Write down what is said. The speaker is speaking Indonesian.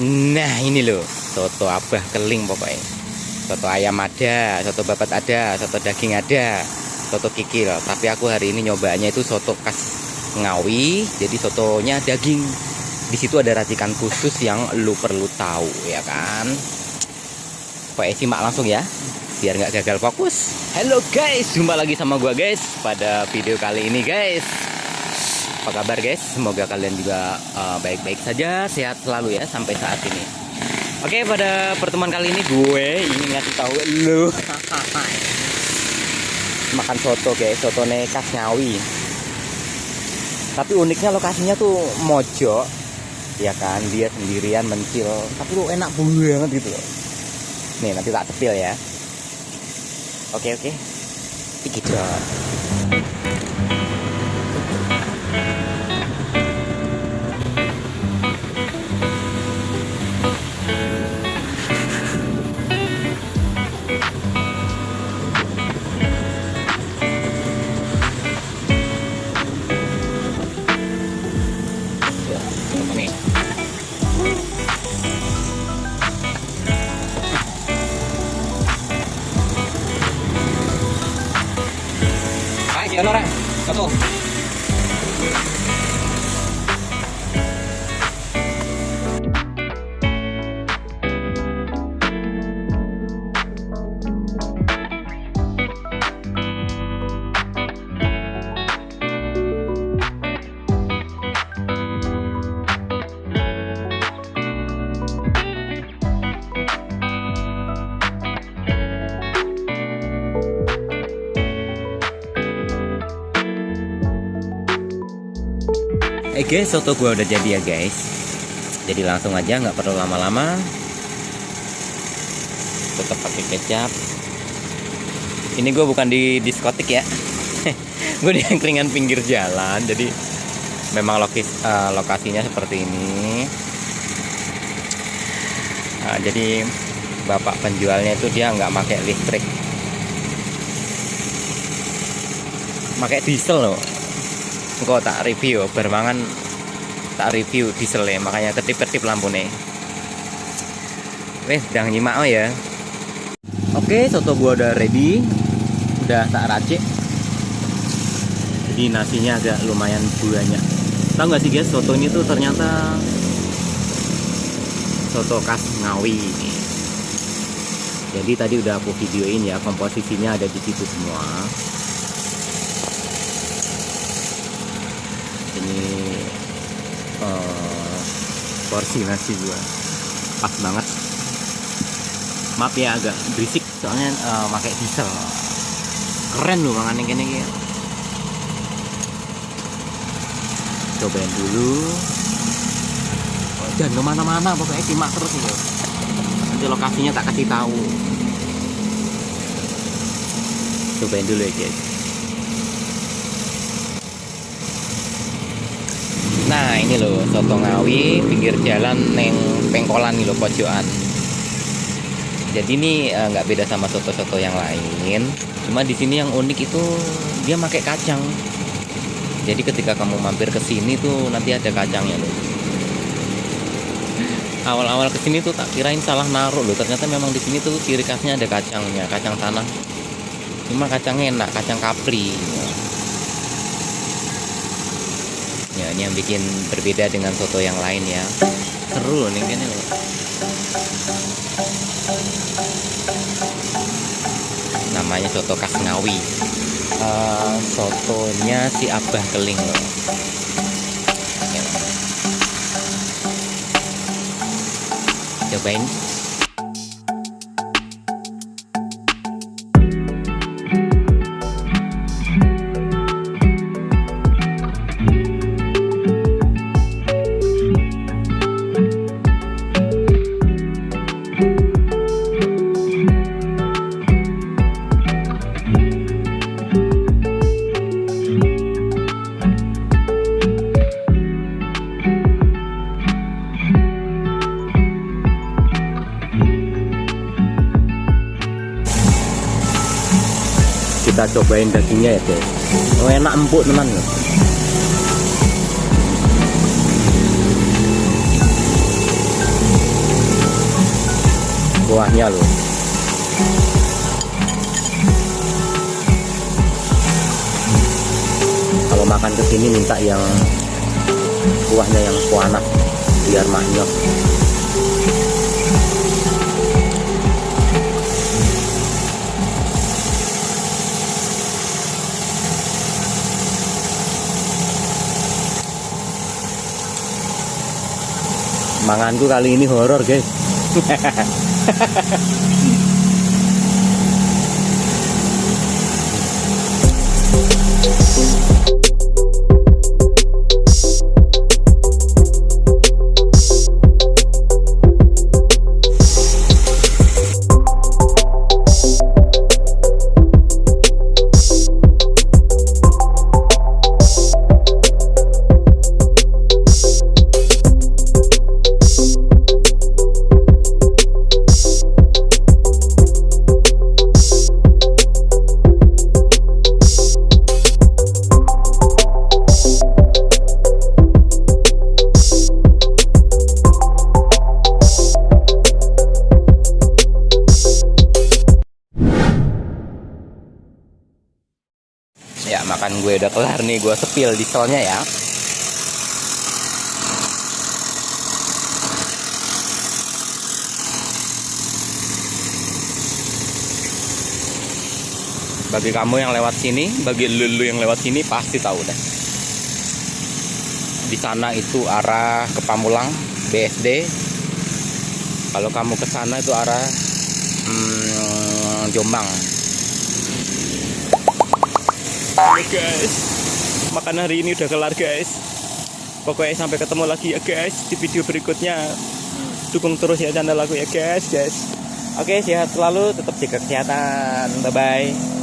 Nah ini loh, soto Abah Keling pokoknya. Soto ayam ada, soto babat ada, soto daging ada, soto kikil. Tapi aku hari ini nyobanya itu soto khas Ngawi. Jadi sotonya daging. Di situ ada racikan khusus yang lu perlu tahu ya kan. Pokoknya simak langsung ya, biar nggak gagal fokus. Halo guys, jumpa lagi sama gua guys pada video kali ini guys. Apa kabar guys? Semoga kalian juga baik-baik saja, sehat selalu ya sampai saat ini. Oke, pada pertemuan kali ini gue ingin ngasih tahu lu makan soto guys, soto khas Ngawi. Tapi uniknya lokasinya tuh mojok, ya kan, dia sendirian mencil, tapi lu enak banget gitu loh. Nih nanti tak sepil ya. Oke, gitu. Hai, orang satu. Guys, soto gua udah jadi ya guys. Jadi langsung aja, nggak perlu lama-lama. Tetap pakai kecap. Ini gue bukan di diskotik ya. Gue di angkringan pinggir jalan. Jadi memang lokasinya seperti ini. Nah, jadi bapak penjualnya itu dia nggak pakai listrik, pakai diesel loh. Kok tak review bermangan, tak review diesel ya, makanya ketip-ketip lampu nih. Weh, sedang nyimak oh ya. Oke, soto gua udah ready, udah tak racik. Jadi nasinya agak lumayan banyak. Tahu nggak sih guys, soto ini tuh ternyata soto khas Ngawi ini. Jadi tadi udah aku videoin ya, komposisinya ada di situ semua. Ini porsi nasi gua pas banget. Maaf ya agak berisik soalnya pakai diesel. Keren loh mangan yang gini. Cobain dulu. Jangan kemana-mana, pokoknya simak terus loh. Nanti lokasinya tak kasih tahu. Cobain dulu ya guys. Nah ini loh soto Ngawi pinggir jalan neng pengkolan nih loh, pojokan. Jadi ini nggak beda sama soto-soto yang lain. Cuma di sini yang unik itu dia pakai kacang. Jadi ketika kamu mampir ke sini tuh nanti ada kacangnya loh. Awal-awal ke sini tuh tak kirain salah naruh loh. Ternyata memang di sini tuh ciri khasnya ada kacangnya, kacang tanah. Cuma kacangnya enak, kacang kapri. Ya, ini yang bikin berbeda dengan soto yang lain ya. Seru nih kayaknya loh. Namanya soto khas Ngawi. Sotonya si Abah Keling loh. Ya. Cobain. Kita cobain dagingnya ya guys. Oh, enak empuk teman. kuahnya loh. Kalau makan kesini minta yang kuahnya yang panas biar manyok. Manganku kali ini horor guys. Ya, makan gue udah kelar nih, gue sepil di solnya ya. Bagi kamu yang lewat sini, bagi lulu yang lewat sini pasti tahu deh. Di sana itu arah ke Pamulang, BSD. Kalau kamu ke sana itu arah Jombang. Oke guys, makan hari ini udah kelar guys. Pokoknya sampai ketemu lagi ya guys di video berikutnya. Dukung terus ya channel aku ya guys. Oke, sehat selalu, tetap jaga kesehatan. Bye bye.